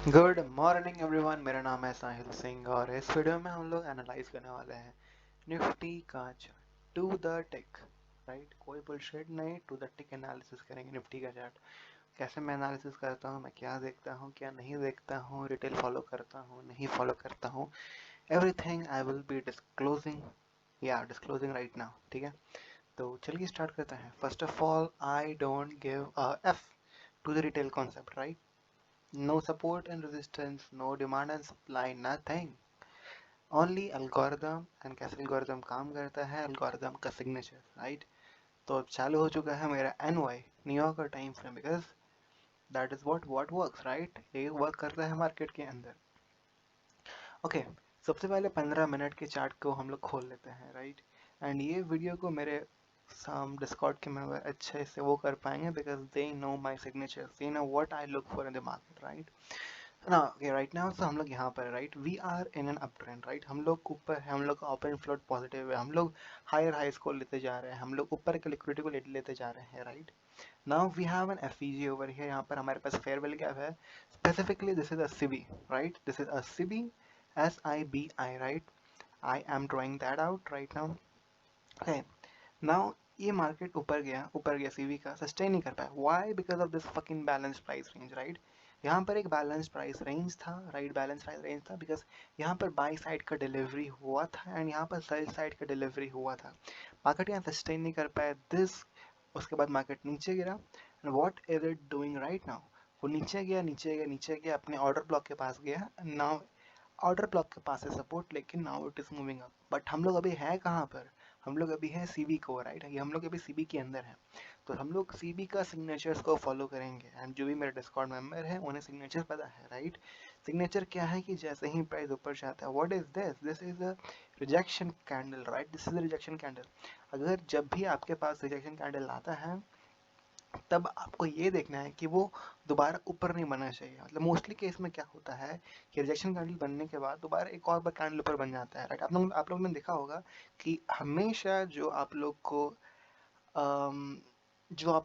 Good morning everyone, मेरा नाम है साहिल सिंह और इस वीडियो में हम लोग एनालाइज करने वाले हैं निफ्टी का chart to the tick. Right, कोई बुलशिट नहीं, टू द टिक एनालिसिस करेंगे निफ्टी का चार्ट। कैसे मैं एनालिसिस करता हूँ, मैं क्या देखता हूँ क्या नहीं देखता हूँ, रिटेल फॉलो करता हूँ नहीं फॉलो करता हूँ, everything I will be disclosing right now. ठीक है, तो चलिए स्टार्ट करते हैं। First of all, I don't give a F two the retail concept. Right, no support and resistance, no demand and supply, nothing. Only algorithm and कैसे algorithm काम करता है, algorithm का signature, right? तो अब चालू हो चुका है मेरा NY न्यूयॉर्क का time frame, because that is what works, right? ये वर्क करता है मार्केट के अंदर। ओके, सबसे पहले 15 मिनट के चार्ट को हम लोग खोल लेते हैं, राइट? एंड ये वीडियो को मेरे सम डिस्कॉर्ड के मेंबर अच्छे से वो कर पाएंगे, because they know my signature, they know what I look for in the market, right? ना ओके, राइट नाउ तो हम लोग यहाँ पर, right, we are in an up trend, right? हम लोग ऊपर है, हम लोग का ओपन फ्लोट पॉजिटिव है, हम लोग हायर हाइस को लेते जा रहे हैं, हम लोग ऊपर के लिक्विडिटी को लेते जा रहे हैं, right? Now we have an FEG over here, यहाँ पर हमारे पास फेयर वैल्यू गैप है। Specifically this is a CB, right? This is a CB, SIBI, right? I am drawing that out right now. Okay, now ये market ऊपर गया, CV का sustain नहीं कर पाया। Why? Because of this fucking balance price range, right? यहाँ पर एक बैलेंस प्राइस रेंज था, राइट? बैलेंस प्राइस रेंज था बिकॉज यहाँ पर बाई साइड का डिलीवरी हुआ था एंड यहाँ पर सेल साइड का डिलीवरी हुआ था। मार्केट यहाँ सस्टेन नहीं कर पाया दिस, उसके बाद मार्केट नीचे गिरा। And what is it doing right now? वो नीचे गया अपने ऑर्डर ब्लॉक के पास गया। नाउ ऑर्डर ब्लॉक के पास है सपोर्ट, लेकिन now it is moving up. But हम लोग अभी है कहाँ पर? हम लोग अभी हैं सीबी को, राइट? ये हम लोग अभी सीबी के अंदर हैं, तो हम लोग सीबी का सिग्नेचर्स को फॉलो करेंगे। एंड जो भी मेरे डिस्कॉर्ड मेंबर है उन्हें सिग्नेचर पता है, राइट? सिग्नेचर क्या है कि जैसे ही प्राइस ऊपर जाता है, what is this? This is a rejection candle, right? This is a rejection candle. अगर जब भी आपके पास रिजेक्शन कैंडल आता है, तब आपको ये देखना है कि वो दोबारा ऊपर नहीं बनना चाहिए। मतलब मोस्टली केस में क्या होता है कि रिजेक्शन कैंडल बनने के बाद दोबारा एक और बार कैंडल ऊपर बन जाता है, राइट? आप लोग ने देखा होगा कि हमेशा जो आप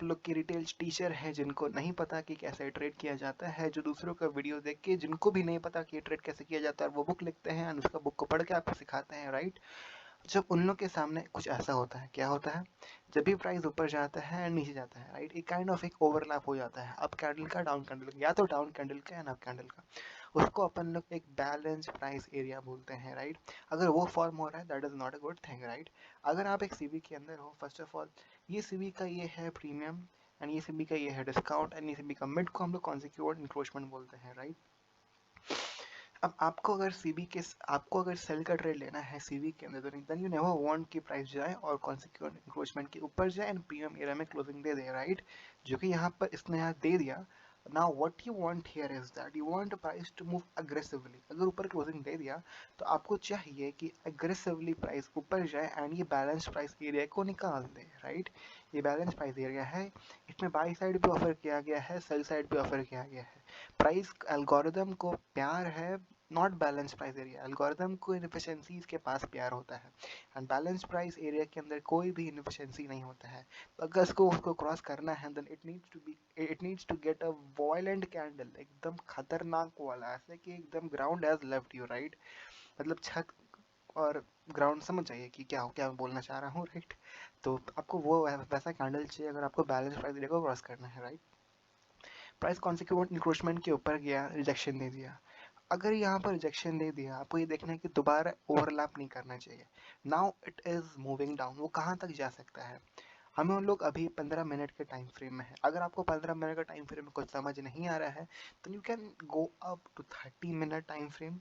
लोग के रिटेल टीचर हैं, जिनको नहीं पता कि कैसे ट्रेड किया जाता है, जो दूसरों का वीडियो देख के, जिनको भी नहीं पता कि ट्रेड कैसे किया जाता है, वो बुक लिखते हैं और उसका बुक को पढ़ के आपको सिखाते हैं, राइट? जब उन लोग के सामने कुछ ऐसा होता है, क्या होता है? जब भी प्राइस ऊपर जाता है एंड नीचे जाता है, राइट, एक काइंड ऑफ एक ओवरलैप हो जाता है, अप कैंडल का डाउन कैंडल का, या तो डाउन कैंडल का एंड अप कैंडल का। उसको अपन लोग एक बैलेंस प्राइस एरिया बोलते हैं, राइट? अगर वो फॉर्म हो रहा है, that is not a good thing, right? अगर आप एक सीबी के अंदर हो, फर्स्ट ऑफ ऑल, ये सीबी का ये है प्रीमियम एंड ये सीबी का ये है डिस्काउंट एंड ये सीबी का मिड को हम लोग कॉन्सिक्यूटिव इंक्रोचमेंट बोलते हैं, राइट? अब आपको अगर सेल का ट्रेड लेना है सीवी के अंदर, तो देन यू नेवर वांट कि प्राइस जाए और कॉन्सिक्वेंट इंक्रोचमेंट के ऊपर जाए एंड प्रीमियम एरिया में क्लोजिंग दे दे, राइट? जो कि यहाँ पर इसने यहाँ दे दिया। Now what you want here is that you want price to move aggressively. अगर ऊपर क्लोजिंग दे दिया, तो आपको चाहिए कि अग्रेसिवली प्राइस ऊपर जाए एंड ये बैलेंस प्राइस एरिया को निकाल दे, राइट? ये बैलेंस प्राइस एरिया है, इसमें बाई साइड भी ऑफर किया गया है, सेल साइड भी ऑफर किया गया है। प्राइस एल्गोरिदम को प्यार है, not balance price area. Algorithm को इनफिशिएंसीज के पास प्यार होता है एंड बैलेंस प्राइस एरिया के अंदर कोई भी इनफिशिएंसी नहीं होता है। तो अगर उसको क्रॉस करना है, then it needs to get a violent candle, एकदम खतरनाक वाला, ऐसे कि एकदम ground has left you, right? मतलब छत और ग्राउंड समझ जाइए कि क्या मैं बोलना चाह रहा हूँ, राइट? तो आपको वो वैसा कैंडल चाहिए अगर आपको बैलेंस प्राइस एरिया को क्रॉस करना है, राइट? प्राइस कॉन्सिक्वेंट इंक्रोचमेंट के ऊपर गया, रिजेक्शन दे दिया। अगर यहाँ पर रिजेक्शन दे दिया, आपको ये देखना है कि दोबारा ओवरलैप नहीं करना चाहिए। Now it is moving down. वो कहाँ तक जा सकता है? हमें उन लोग अभी 15 मिनट के टाइम फ्रेम में है। अगर आपको 15 मिनट का टाइम फ्रेम में कुछ समझ नहीं आ रहा है, तो you can go up to 30 minute time frame.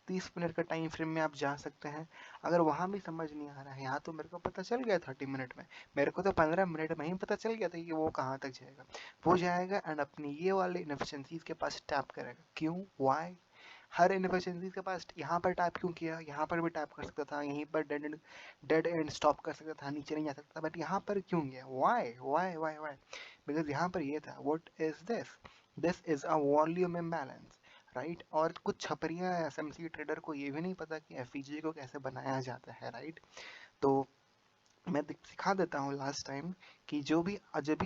30 minute का टाइम फ्रेम में आप जा सकते हैं। अगर वहाँ भी समझ नहीं आ रहा है, यहाँ तो मेरे को पता चल गया 30 मिनट में, मेरे को तो 15 मिनट में ही पता चल गया था कि वो कहाँ तक जाएगा। वो जाएगा एंड अपनी ये वाले इनफिशिएंसीज के पास टैप करेगा। क्यों? वाई? हर इनफिशिएंसी के पास यहाँ पर टैप क्यों किया? यहाँ पर भी टैप कर सकता था, यहीं पर डेड एंड स्टॉप कर सकता था, नीचे नहीं जा सकता, बट यहाँ पर क्यों गया? Why why why why? Because यहाँ पर ये था, what is this? This is a volume imbalance, right? और कुछ छपरियाँ एसएमसी ट्रेडर को ये भी नहीं पता कि एफईजी को कैसे बनाया जाता है, राइट? तो मैं सिखा देता हूँ लास्ट टाइम कि जब भी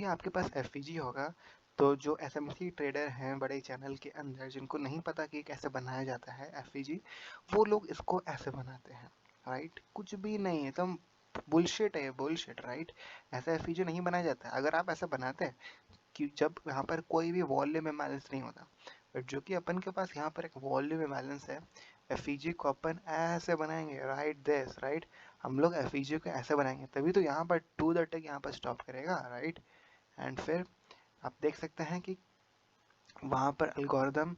आपके पास एफईजी होगा, तो जो SMC ट्रेडर हैं बड़े चैनल के अंदर, जिनको नहीं पता कि कैसे बनाया जाता है FEG, वो लोग इसको ऐसे बनाते हैं, राइट। कुछ भी नहीं है, एकदम बुलशिट है, बुलशिट, राइट। ऐसा FEG नहीं बनाया जाता है। अगर आप ऐसा बनाते हैं कि जब यहाँ पर कोई भी वॉल्यूम इम्बैलेंस नहीं होता, बट जो कि अपन के पास यहाँ पर एक वॉल्यूम इम्बैलेंस है, FEG को अपन ऐसे बनाएंगे, राइट दिस, राइट। हम लोग FEG को ऐसे बनाएंगे, तभी तो यहाँ पर टू द टिक यहाँ पर स्टॉप करेगा, राइट। एंड फिर आप देख सकते हैं कि वहाँ पर एल्गोरिदम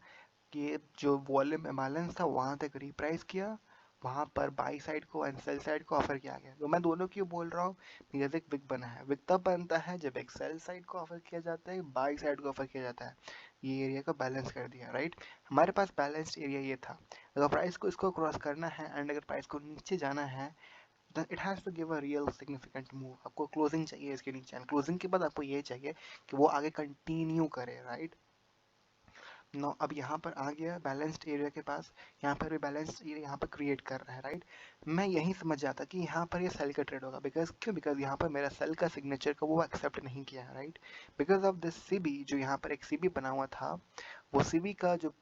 के जो वॉल्यूम इम्बैलेंस था वहाँ तक रिप्राइस किया, वहाँ पर बाई साइड को एंड सेल साइड को ऑफर किया गया। तो मैं दोनों क्यों बोल रहा हूँ, बिकॉज एक विक बना है। विक तब बनता है जब एक सेल साइड को ऑफर किया जाता है, बाई साइड को ऑफर किया जाता है। ये एरिया को बैलेंस कर दिया, राइट। हमारे पास बैलेंस्ड एरिया ये था। अगर प्राइस को इसको क्रॉस करना है एंड अगर प्राइस को नीचे जाना है, then it has to give a real significant move। आपको क्लोजिंग चाहिए इसके नीचे, एंड क्लोजिंग के बाद आपको ये चाहिए कि वो आगे कंटिन्यू करे, राइट। नो, अब यहाँ पर आ गया बैलेंस्ड एरिया के पास, यहाँ पर भी बैलेंस्ड एरिया यहाँ पर क्रिएट कर रहा है, राइट। मैं यही समझ जाता कि यहाँ पर ये सेल का ट्रेड होगा, बिकॉज यहाँ पर मेरा सेल का सिग्नेचर को वो एक्सेप्ट नहीं किया है, right. Because of this CB, जो यहाँ पर एक CB बना हुआ था, वो CB का जो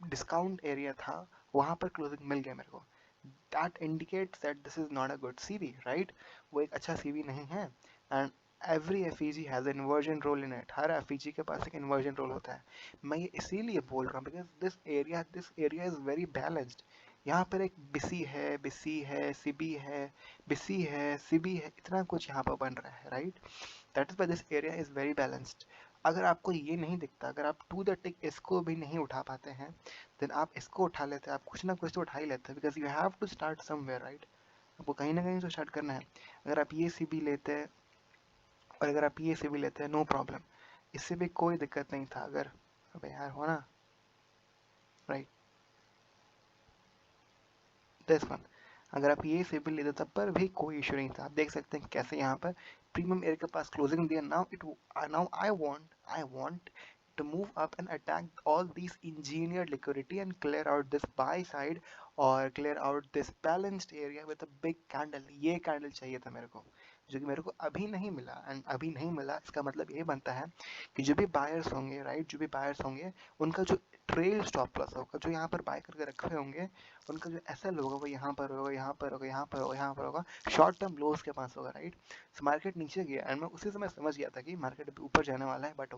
डिस्काउंट एरिया था वहाँ पर क्लोजिंग मिल गया मेरे को। That indicates that this is not a good CB, right. वो एक अच्छा CB नहीं है। And every FEG has an inversion role in it. हर FEG के पास एक इन्वर्जन रोल होता है। मैं ये इसीलिए बोल रहा हूँ because this area is very balanced. यहाँ पर एक बिसी है, बिसी है, CB है, बिसी है, CB है, इतना कुछ यहाँ पर बन रहा है, right. That is why this area is very balanced. अगर आपको ये नहीं दिखता, अगर आप टू द टिक इसको भी नहीं उठा पाते हैं, देन आप इसको उठा लेते हैं। आप कुछ ना कुछ तो उठा ही लेते हैं, because you have to start somewhere, right. आपको कहीं ना कहीं तो स्टार्ट करना है। अगर आप ये CB लेते हैं और अगर आप ये CB लेते हैं, नो प्रॉब्लम, इससे भी कोई दिक्कत नहीं था। अगर अबे यार हो ना, राइट, दिस वन, अगर आप ये CB लेते तब पर भी कोई इशू नहीं था। आप देख सकते हैं कैसे यहाँ पर प्रीमियम एयर के पास क्लोजिंग दिया। Now I want to move up and attack all these engineered liquidity and clear out this buy side और clear out this balanced area with a big candle। ये कैंडल चाहिए था मेरे को, जो कि मेरे को अभी नहीं मिला। एंड अभी नहीं मिला, इसका मतलब ये बनता है कि जो भी बायर्स होंगे, राइट, जो भी बायर्स होंगे, उनका जो ट्रेल स्टॉप लॉस होगा, जो यहाँ पर बाय करके रखे होंगे, उनका जो SL होगा वो यहाँ पर होगा, यहाँ पर होगा, यहाँ पर होगा, यहाँ पर होगा, शॉर्ट टर्म लोस के पास होगा, राइट। सो मार्केट नीचे गया एंड मैं उसी समय समझ गया था कि मार्केट अभी ऊपर जाने वाला है, but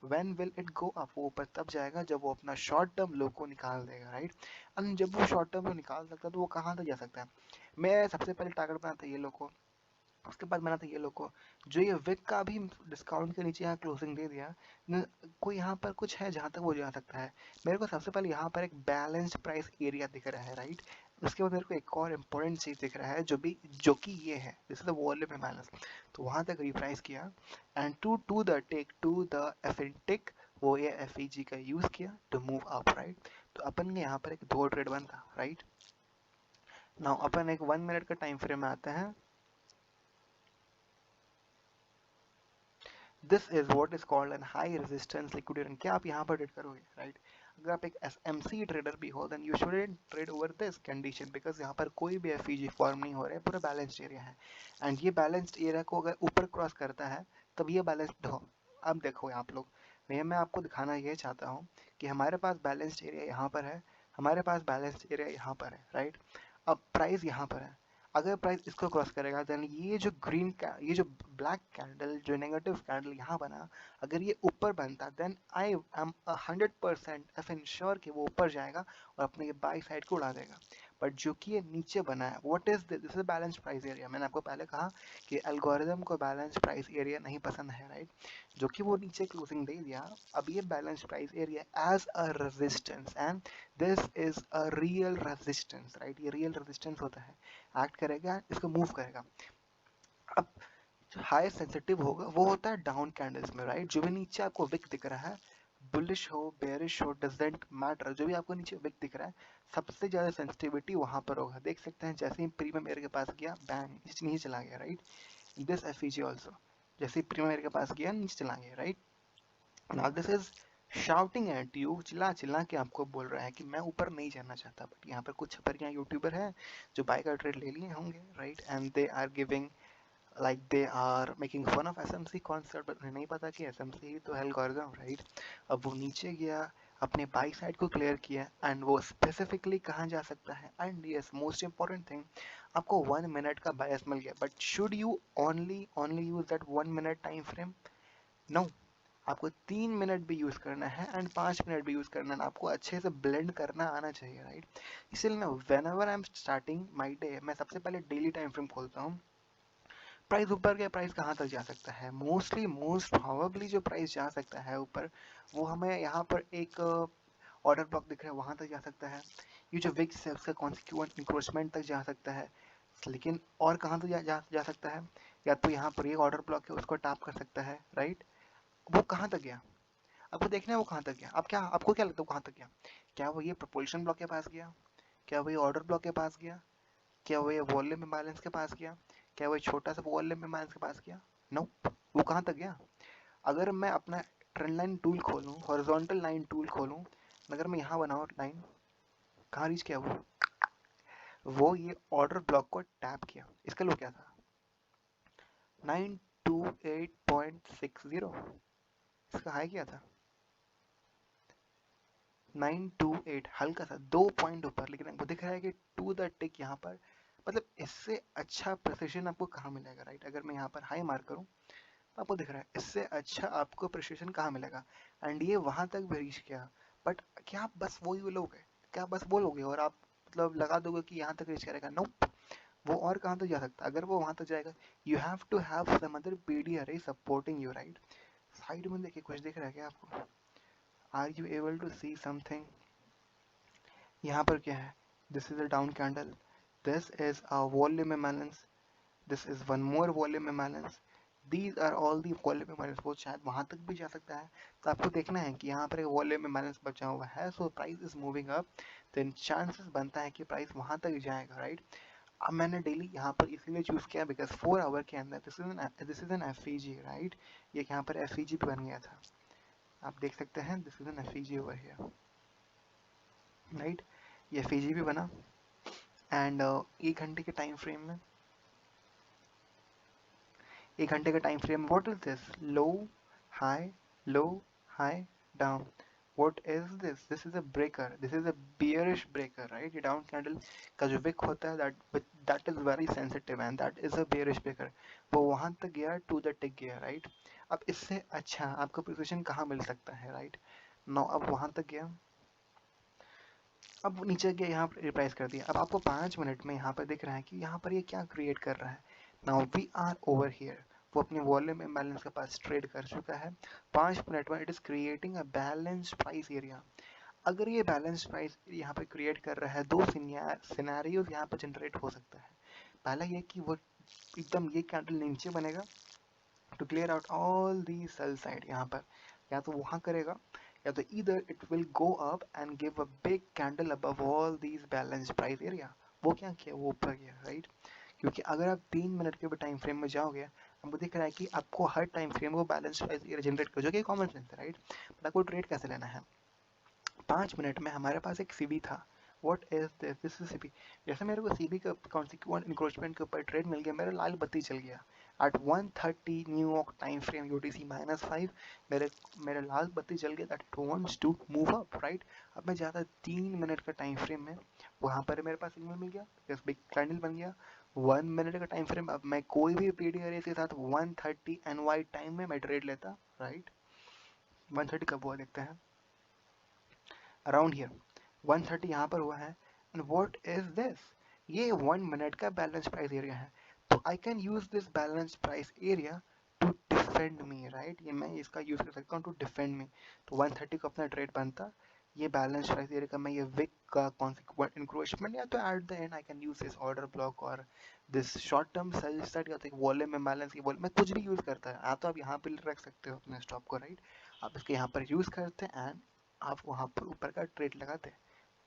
when will it go up? वो ऊपर तब जाएगा जब वो अपना शॉर्ट टर्म लो को निकाल देगा, राइट। एंड जब वो शॉर्ट टर्म लो निकाल सकता है तो वो कहाँ तक जा सकता है। मैं सबसे पहले टारगेट बनाता ये लो को, उसके बाद बनाता ये लो को। जो ये विक का भी डिस्काउंट के नीचे यहाँ क्लोजिंग दे दिया, कोई यहाँ पर कुछ है जहाँ तक वो जा सकता है। मेरे को सबसे पहले यहाँ पर एक बैलेंस्ड प्राइस एरिया दिख रहा है, राइट। उसके बाद मेरे को एक और इम्पोर्टेंट चीज दिख रहा है, जो कि ये है, this is the volume imbalance. तो वहां तक रिप्राइस किया एंड टू द एफ इन टिक, वो ये FEG का यूज किया टू मूव अप, राइट। तो अपन के यहाँ पर एक दो ट्रेड बनता, राइट। नाउ अपन एक 1 मिनट का टाइम फ्रेम में आते हैं। This is what is called an high resistance liquidation. क्या आप यहाँ पर ट्रेड करोगे, राइट। अगर आप एक SMC ट्रेडर भी हो, then you shouldn't trade over this condition, because यहाँ पर कोई भी FEG फॉर्म नहीं हो रहा है, पूरा बैलेंस्ड एरिया है। एंड ये बैलेंस्ड एरिया को अगर ऊपर क्रॉस करता है तब ये बैलेंस्ड हो। अब देखो आप लोग, मैं आपको दिखाना ये चाहता हूँ कि हमारे पास बैलेंस्ड एरिया यहाँ पर है, हमारे पास बैलेंस्ड एरिया यहाँ पर है, राइट। अब प्राइस यहाँ पर है, अगर प्राइस इसको क्रॉस करेगा देन ये जो ये जो ब्लैक कैंडल, जो नेगेटिव कैंडल यहाँ बना, अगर ये ऊपर बनता देन आई एम 100% एफ इंश्योर कि वो ऊपर जाएगा और अपने ये बाई साइड को उड़ा देगा। बट जो कि ये नीचे बना है, what is this is balance price area. मैंने आपको पहले कहा कि एल्गोरिदम को बैलेंस प्राइस एरिया नहीं पसंद है, राइट। जो कि वो नीचे क्लोजिंग दे दिया। अब ये balance price area as a resistance, and this is a real resistance, right. ये रियल रेजिस्टेंस होता है, एक्ट करेगा, इसको मूव करेगा। अब जो हाई सेंसिटिव होगा वो होता है डाउन कैंडल्स में, राइट। जो भी नीचे आपको विक दिख रहा है, बुलिश हो बेरिश हो डजंट मैटर, जो भी आपको नीचे विक दिख रहा है, सबसे ज्यादा सेंसिटिविटी वहां पर होगा। देख सकते हैं जैसे ही प्रीमियम एयर के पास गया, बैंग नीचे चला गया, राइट। दिस FEG ऑल्सो, जैसे ही प्रीमियम एयर के पास गया नीचे चला गया, right. Now this is shouting at you, चिल्ला चिल्ला के आपको बोल रहा है कि मैं ऊपर नहीं जाना चाहता। बट यहाँ पर कुछ छपरियाँ यूट्यूबर हैं जो बाय का ट्रेड ले लिए होंगे, right, and they are giving like they are making fun of SMC concept, but उन्हें नहीं पता कि SMC ही तो एल्गोरिथम, राइट? अब वो नीचे गया, अपने बाई साइड को क्लियर किया, एंड वो स्पेसिफिकली कहाँ जा सकता है, and yes most important thing, आपको 1 मिनट का बायस मिल गया, but should you only only use that 1 minute time frame? No, आपको 3 मिनट भी यूज करना है एंड 5 मिनट भी यूज करना है, आपको अच्छे से ब्लेंड करना आना चाहिए, राइट? इसलिए मैं when ever I am starting my day, मैं सबसे पहले डेली टाइम फ्रेम खोलता हूँ। प्राइस ऊपर गया, प्राइस कहाँ तक जा सकता है? मोस्टली मोस्ट प्रोबेबली जो प्राइस जा सकता है ऊपर, वो हमें यहाँ पर एक ऑर्डर ब्लॉक दिख रहा है, वहां तक जा सकता है। ये जो विक्स है उसका कॉन्सिक्वेंट इंक्रोचमेंट तक जा सकता है। लेकिन और कहाँ तक जा सकता है? या तो यहाँ पर एक ऑर्डर ब्लॉक है, उसको टैप कर सकता है, राइट? वो कहाँ तक गया? आपको देखना है वो कहाँ तक गया। अब क्या आपको क्या लगता है वो कहाँ तक गया? क्या वो ये प्रोपल्शन ब्लॉक के पास गया? क्या वो ये ऑर्डर ब्लॉक के पास गया? क्या वो ये वॉल्यूम इम्बैलेंस के पास गया? क्या वो छोटा सा वॉल्यूम इम्बैलेंस के पास गया? नो, वो कहाँ तक गया? अगर मैं अपना ट्रेंड लाइन टूल खोलूँ, हॉरिजॉन्टल लाइन टूल खोलूँ, अगर मैं यहाँ बनाऊँ लाइन, कहाँ रीच किया वो ये ऑर्डर ब्लॉक को टैप किया। इसका लो क्या था? 928.60। इसका हाई क्या था? 928, हल्का सा 2 पॉइंट ऊपर, लेकिन आपको दिख रहा है कि टू द टिक यहाँ पर, मतलब इससे अच्छा प्रिसिशन आपको कहाँ मिलेगा, राइट? अगर मैं यहाँ पर हाई मार्क करूँ, तो आपको दिख रहा है इससे अच्छा आपको प्रिसिशन कहाँ मिलेगा, एंड ये वहां तक भी रीच किया। बट क्या आप बस वही बोलोगे? क्या आप बस बोलोगे और आप मतलब लगा दोगे कि यहाँ तक रीच करेगा? नो, वो और कहाँ तक जा सकता है? अगर वो वहां तक जाएगा, you have to have some other PD array supporting you, right? Side में देखिए, कुछ दिख रहा है क्या आपको? Are you able to see something? यहाँ पर क्या है? This is a down candle, this is a volume imbalance, this is one more volume imbalance, these are all the volume imbalance. वो शायद वहां तक भी जा सकता है। तो आपको देखना है कि यहाँ पर एक वॉल्यूम इम्बैलेंस बचा हुआ है, so price is moving up, then chances बनता है कि प्राइस वहां तक जाएगा, राइट? अब मैंने डेली यहाँ पर इसीलिए चूज किया बिकॉज 4 आवर के अंदर this is an FEG, right? ये यहाँ पर एफईजी भी बन गया था, आप देख सकते हैं, this is an FEG over here, right? ये एफईजी भी बना, एंड 1 घंटे के टाइम फ्रेम में, 1 घंटे का time frame, what is this? Low high, low high, down, what is this? This is a breaker, this is a bearish breaker, right? ये down candle का जो विक होता है, that is very sensitive and that is a bearish breaker। वो वहां तक गया, to the टिक गया, राइट? अब इससे अच्छा आपको पोजीशन कहाँ मिल सकता है, राइट? नो, अब वहां तक गया, अब नीचे गया, यहाँ पर रिप्राइस कर दिया। अब आपको 5 मिनट में यहाँ पर दिख रहा है कि यहाँ पर ये क्या क्रिएट कर रहा है। Now we are over here, वो अपने वॉल्यूम इम्बैलेंस के पास ट्रेड कर चुका है। 5 मिनट में it is creating a balance price area. अगर ये बैलेंस प्राइस यहाँ पे क्रिएट कर रहा है, दो सिनेरियोज यहाँ पे जनरेट हो सकता है। पहला ये कि वो एकदम ये कैंडल नीचे बनेगा to clear out all the sell side यहाँ पर, या तो वहाँ करेगा, या तो either it will go up and give a big candle above all these balanced price area। वो क्या किया? वो ऊपर गया, राइट? क्योंकि अगर आप 3 मिनट के भी टाइम फ्रेम में जाओगे, हमको दिख रहा है कि आपको हर टाइम फ्रेम वो बैलेंस प्राइस एरिया जनरेट कर, जो कि कॉमन सेंस है, राइट? बट आपको ट्रेड कैसे लेना है? 5 मिनट में हमारे पास एक सीबी था, what is this? This is CB. जैसे मेरे को सीबी का कॉन्सिक्वेंट इंक्रोचमेंट के ऊपर ट्रेड मिल गया, मेरा लाल बत्ती चल गया at 1:30 New York time frame UTC -5, मेरे मेरा लाल बत्ती चल गया that it wants to move up, right? अब मैं ज़्यादा 3 मिनट का टाइम फ्रेम में, वहाँ पर मेरे पास सिग्नल मिल गया, जस्ट बिग कैंडल बन गया। 1 मिनट का टाइम फ्रेम, अब मैं कोई भी पीडी अरे के साथ 1:30 एनवाई टाइम में मैं ट्रेड लेता, राइट? 1:30 कब हुआ देखते हैं, अराउंड हियर 1:30 यहाँ पर हुआ है। And what is this? ये 1 मिनट का बैलेंस प्राइस एरिया है, तो I can use this balance price area to defend me, right? ये मैं इसका यूज कर सकता हूँ टू डिफेंड मी। तो 1:30 को अपना ट्रेड बनता, ये बैलेंस प्राइस एरिया का मैं ये विक का कॉन्सिक्वेंट इंक्रोचमेंट, या तो at the end I can use this order block और this short term sell set, या तो वॉल्यूम इम्बैलेंस की वॉल्यूम, मैं कुछ भी यूज करता है। आप तो आप यहाँ पे रख सकते हो अपने स्टॉप को, राइट? आप इसके यहाँ पर यूज करते हैं एंड आप वहाँ पर ऊपर का ट्रेड लगाते।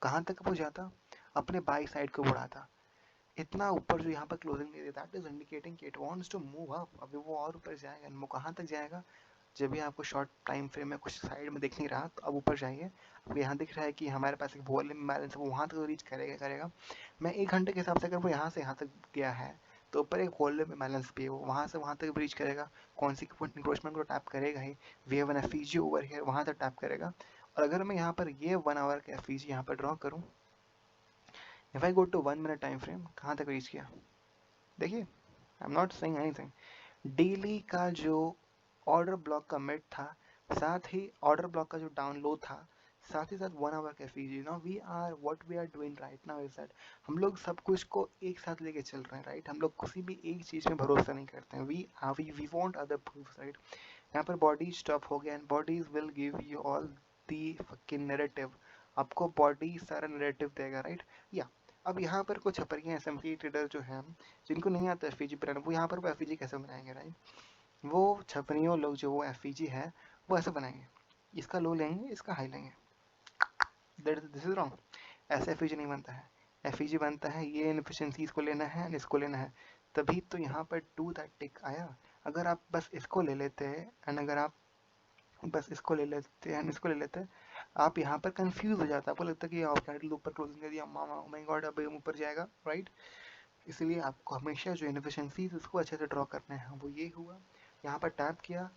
कहाँ तक वो जाता? अपने बाई साइड को बढ़ाता, इतना ऊपर जो यहाँ पर क्लोजिंग दे देता, दैट इज इंडिकेटिंग कि it wants to move up. अभी वो और ऊपर जाएगा, वो कहाँ तक जाएगा? जब भी आपको शॉर्ट टाइम फ्रेम में कुछ साइड में दिख नहीं रहा, तो अब ऊपर जाइए। अब यहाँ दिख रहा है कि हमारे पास एक वॉल्यूम बैलेंस है, वो वहाँ तक रीच करेगा करेगा। मैं 1 घंटे के हिसाब से, अगर वो यहाँ से यहाँ तक गया है, तो ऊपर एक वॉल्यूम इम्बैलेंस भी है, वो वहाँ से वहाँ तक ब्रीच करेगा, कॉन्सिक्वेंट इंक्रोचमेंट को टैप करेगा ही, we have an FEG over here, वहाँ तक टैप करेगा। और अगर मैं यहाँ पर ये 1 आवर का एफईजी यहाँ पर ड्रॉ करूँ, if I go to 1 minute time frame, कहाँ तक रीच किया देखिए, I am not saying anything. Daily का जो ऑर्डर ब्लॉक का मिड था, साथ ही ऑर्डर ब्लॉक का जो डाउन लो था, साथ ही साथ 1 आवर का FEG, now we are what we are doing right now is that हम लोग सब कुछ को एक साथ लेके चल रहे हैं, राइट। हम लोग किसी भी एक चीज में भरोसा नहीं करते हैं, we want other proofs, right. यहाँ पर बॉडी स्टॉप हो गया and bodies will give you all the fucking narrative, आपको बॉडी सारा नैरेटिव देगा, राइट। या अब यहाँ पर कुछ छपरियाँ एसएमसी ट्रेडर जो हैं, जिनको नहीं आता एफईजी बनाना, वो यहाँ पर वो एफईजी कैसे बनाएंगे, राइट। वो छपरियों लोग जो वो एफईजी है वो ऐसे बनाएंगे, इसका लो लेंगे, इसका हाई लेंगे, दिस इज रॉन्ग। ऐसे एफईजी नहीं बनता है। एफईजी बनता है ये इनफिशिएंसीज को लेना है एंड इसको लेना है, तभी तो यहाँ पर टू दैट टिक आया। अगर आप बस इसको ले लेते एंड अगर आप बस इसको ले लेते एंड इसको ले लेते, आप यहाँ पर कंफ्यूज हो जाता, आपको लगता है कि कैंडल ऊपर क्लोजिंग दे दिया, मामा ओ माय गॉड अब ऊपर जाएगा, राइट। इसलिए आपको हमेशा जो इनफिशिएंसीज उसको अच्छे से ड्रॉ करना है। वो ये हुआ, यहाँ पर टैप किया,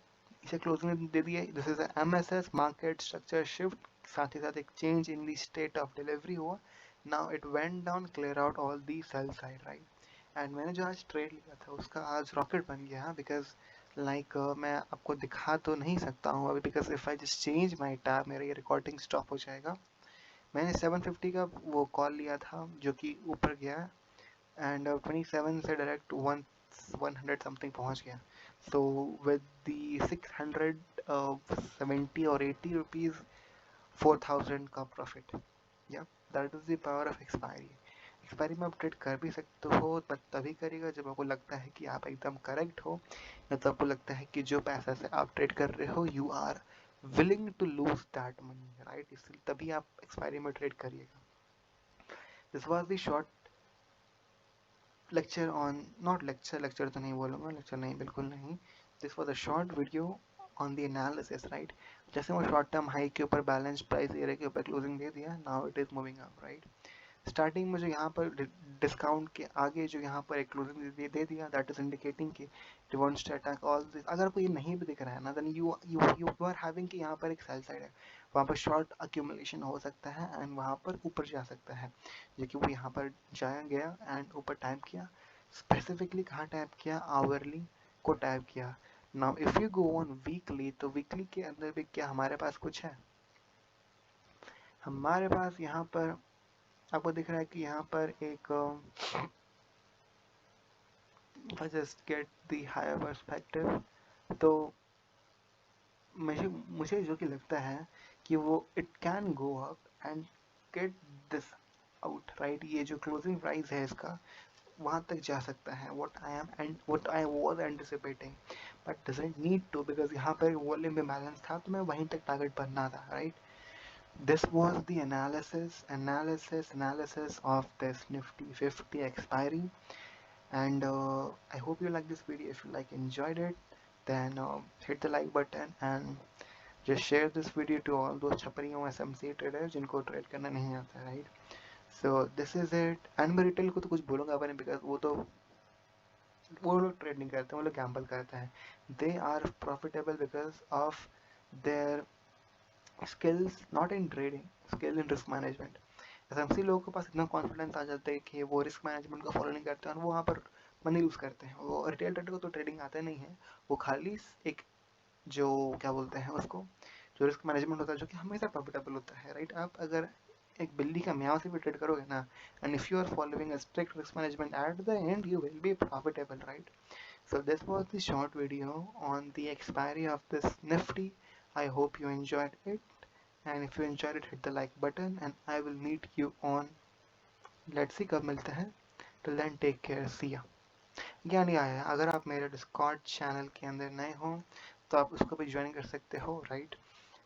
इसे क्लोजिंग दे दिया, this is MSS market structure shift, साथ ही साथ एक change in the state of delivery हुआ। Now it went down, clear out all the sell side, right. And मैंने जो आज ट्रेड लिया था उसका आज रॉकेट बन गया, बिकॉज लाइक मैं आपको दिखा तो नहीं सकता हूँ अभी, because if I just change my tab मेरा ये रिकॉर्डिंग स्टॉप हो जाएगा। मैंने 750 का वो कॉल लिया था जो कि ऊपर गया एंड 27 से डायरेक्ट 100 समथिंग पहुंच गया। सो विद दी 670 और 80 रुपीज 4000 का प्रॉफिट, या that is the power of expiry. Expiry में आप ट्रेड कर भी सकते हो, बट तभी करिएगा जब आपको लगता है कि आप एकदम करेक्ट हो, या तो आपको लगता है कि जो पैसा से आप ट्रेड कर रहे हो you are willing to lose that money, right. इसलिए तभी आप एक्सपायरी में ट्रेड करिएगा। This was the short lecture on, not lecture तो नहीं बोलूँगा, लेक्चर नहीं, बिल्कुल नहीं। This was a short video on the analysis, right. जैसे वो शॉर्ट टर्म हाई के ऊपर बैलेंस प्राइस एरिया के ऊपर क्लोजिंग दे दिया, now it is moving up, right. Starting में जो यहाँ पर डिस्काउंट के आगे जो यहाँ पर एक क्लोजिंग दे दिया, दैट इज इंडिकेटिंग कि it wants to attack all this. अगर आपको ये नहीं भी दिख रहा है ना, देन यू आर हैविंग कि यहाँ पर एक सेल साइड है, वहाँ पर शॉर्ट अक्यूमुलेशन हो सकता है एंड वहाँ पर ऊपर जा सकता है, जो कि वो यहाँ पर जाया गया एंड ऊपर टाइप किया। स्पेसिफिकली कहाँ टाइप किया, आवरली को टाइप किया। Now if you go on weekly, तो वीकली के अंदर भी क्या हमारे पास कुछ है, हमारे पास यहाँ पर आपको दिख रहा है कि यहाँ पर एक if I just get the higher perspective, तो मुझे जो कि लगता है कि वो it can go up and get this out, right. ये जो क्लोजिंग प्राइस है इसका वहाँ तक जा सकता है, what I was anticipating, but doesn't need to, because यहाँ पर वॉल्यूम इम्बैलेंस था तो मैं वहीं तक टारगेट भरना था, right. This was the analysis of this Nifty 50 expiry, and I hope you like this video. If you enjoyed it, then hit the like button and just share this video to all those छपरियों SMC traders जिनको trade करना नहीं आता, right? So this is it. and मैं retail को तो कुछ बोलूँगा नहीं, बिकॉज वो लोग ट्रेड नहीं करते, वो लोग गैम्बल करते हैं। They are profitable because of their skills, not in trading, skill in risk management. SMC लोगों के पास इतना कॉन्फिडेंस आ जाता है कि वो रिस्क मैनेजमेंट को फॉलो नहीं करते और वो वहाँ पर मनी यूज़ करते हैं। वो रिटेल ट्रेडर को तो ट्रेडिंग आता नहीं है, वो खाली एक जो क्या बोलते हैं उसको, जो रिस्क मैनेजमेंट होता है, जो कि हमेशा प्रॉफिटेबल होता है, राइट। आप अगर एक बिल्ली का म्याव से भी ट्रेड करोगे ना, and if you are following a strict risk management, at the end you will be profitable, right. So this was the short video on the expiry of this Nifty. I hope you enjoyed it, and if you enjoyed it, hit the like button and I will meet you on, let's see कब मिलते हैं। Till then, take care, see ya। ज्ञान ये आया, अगर आप मेरे Discord channel के अंदर नए हो तो आप उसको भी ज्वाइन कर सकते हो, राइट।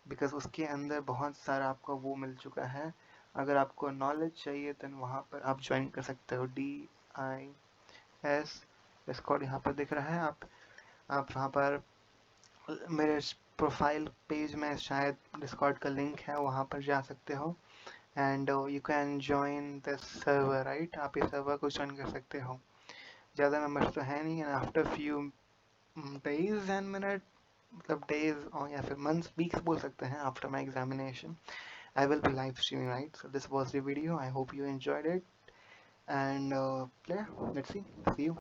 बिकॉज उसके अंदर बहुत सारा आपको वो मिल चुका है। अगर आपको नॉलेज चाहिए तो वहाँ पर आप ज्वाइन कर सकते हो, DIS डिस्कॉर्ड यहाँ पर दिख रहा है। आप वहाँ पर मेरे प्रोफाइल पेज में शायद डिस्कॉर्ड का लिंक है, वहाँ पर जा सकते हो and you can join this server, right. आप इस सर्वर को ज्वाइन कर सकते हो। ज़्यादा मेंबर्स तो है नहीं, and after few days and minute, मतलब days और या फिर months, weeks बोल सकते हैं, after my examination I will be live streaming, right? So this was the video. I hope you enjoyed it, and yeah, let's see you.